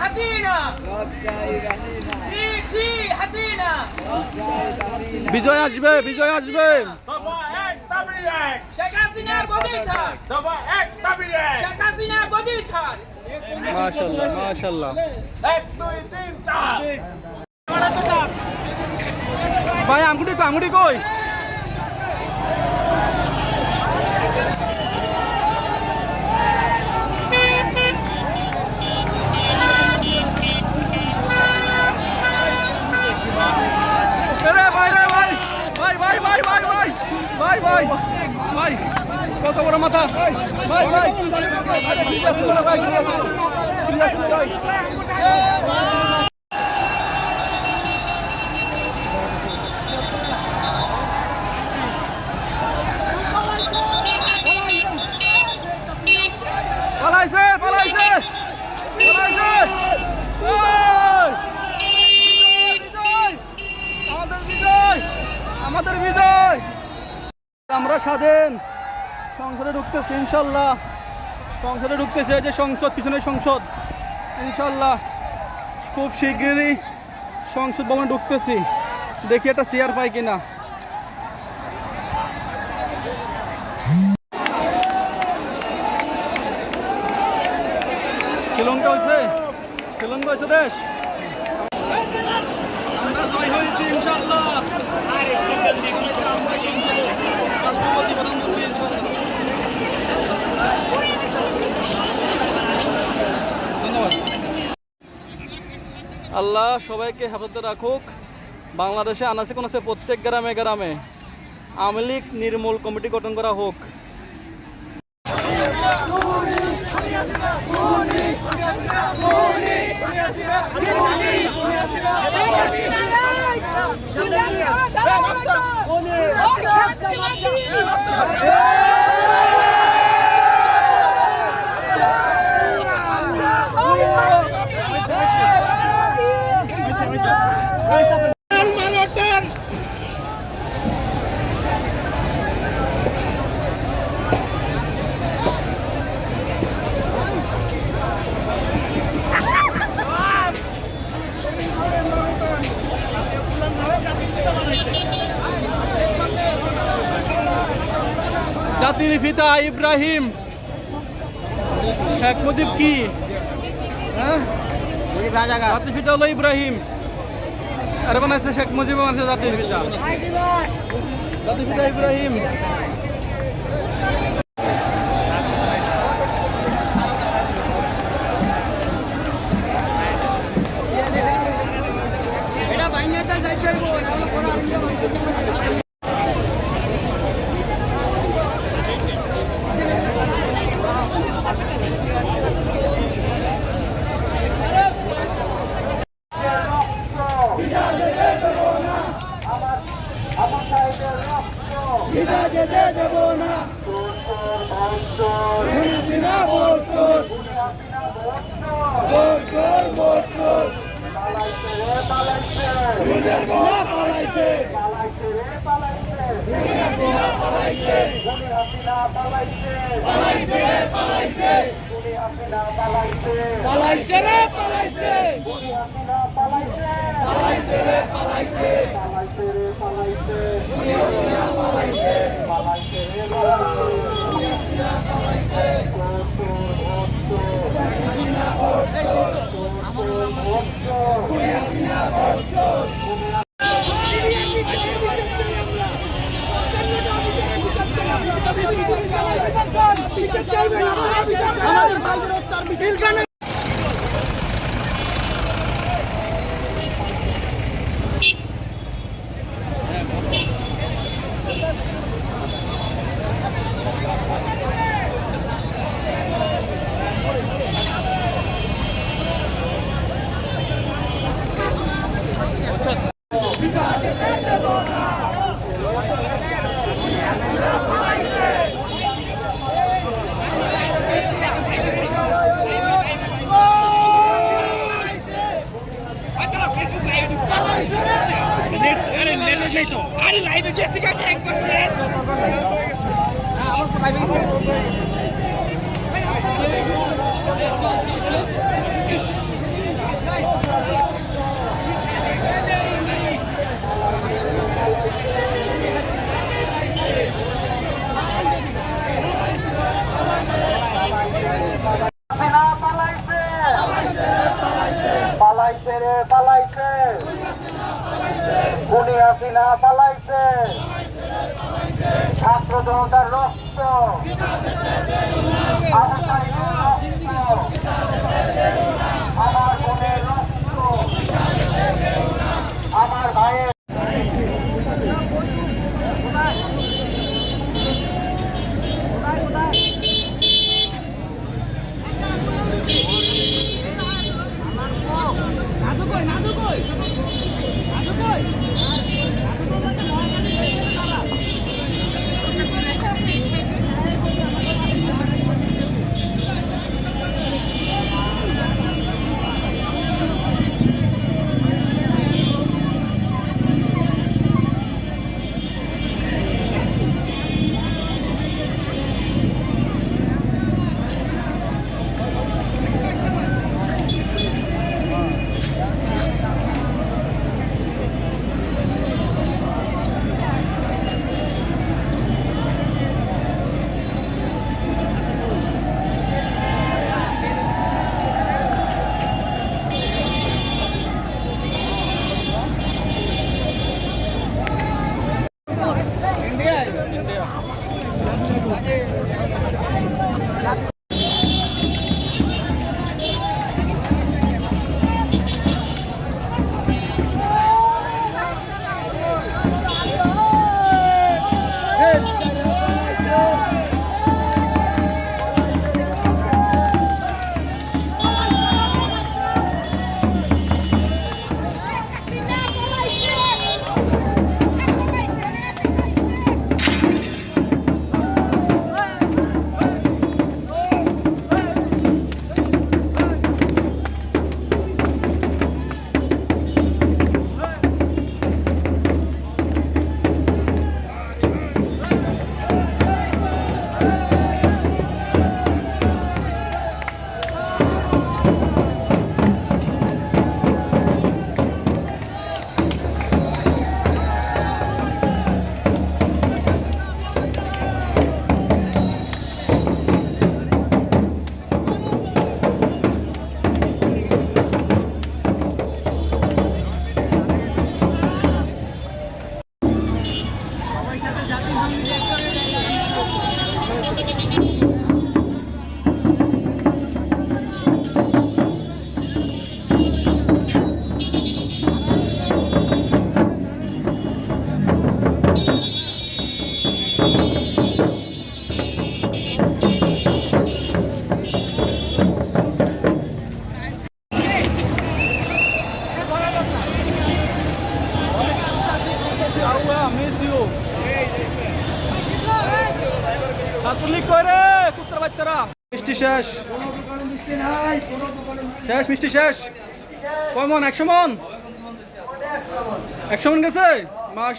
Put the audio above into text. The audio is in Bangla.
হাসিনা বিজয় আসবে, বিজয় আসবে। শেখ হাসিনার গদি ছাড়, শেখ হাসিনার গদি ছাড়। মাশাআল্লাহ, মাশাআল্লাহ। 1 2 3 4 ভাই আঙ্গুটি কই? ভাই কত বড় মাথা ভাই পালাইছে আমাদের বিজয়। আমরা স্বাধীন সংসদে ঢুকতেছি ইনশাল্লাহ। সংসদে ঢুকতেছে, যে সংসদ, পিছনে সংসদ। ইনশাল্লাহ খুব শিগগিরই সংসদ ভবনে ঢুকতেছি। দেখি একটা চেয়ার পাই কিনা। শ্রীলঙ্কা হয়েছে দেশ। আমরা জয় হয়েছি ইনশাল্লাহ। আল্লাহ সবাইকে হেফাজতে রাখুক। বাংলাদেশে আনাচে কোনাচে প্রত্যেক গ্রামে গ্রামে আওয়ামী লীগ নির্মূল কমিটি গঠন করা হোক। জাতির পিতা ইব্রাহিম, শেখ মুজিব কি? হ্যাঁ, জাতির পিতা হলো ইব্রাহিম, আর বানাইছে শেখ মুজিব, বানাইছে জাতির পিতা। জাতির পিতা ইব্রাহিম। যেতে দেব না, হাসিনা ভোট চোর, চোর চোর ভোট চোর, পালাইছে, পালাইছে রে পালাইছে, পালাইছে রে পালাইছে, আমাদের ভাইদের হত্যার বিচার अरे लाइव जैसे क्या एक परसेंट পালাইছে রে পালাইছে, খুনি হাসিনা পালাইছে, ছাত্র জনতার রক্ত, আবু সাইদের রক্ত, আমার বোনের রক্ত, আমার ভাইয়ের ছাত্রলীগ করে কুত্তার বাচ্চারা মিষ্টি শেষ শেষ মিষ্টি শেষ কয় মন 100 মন 100 মন গেছে মাশাআল্লাহ।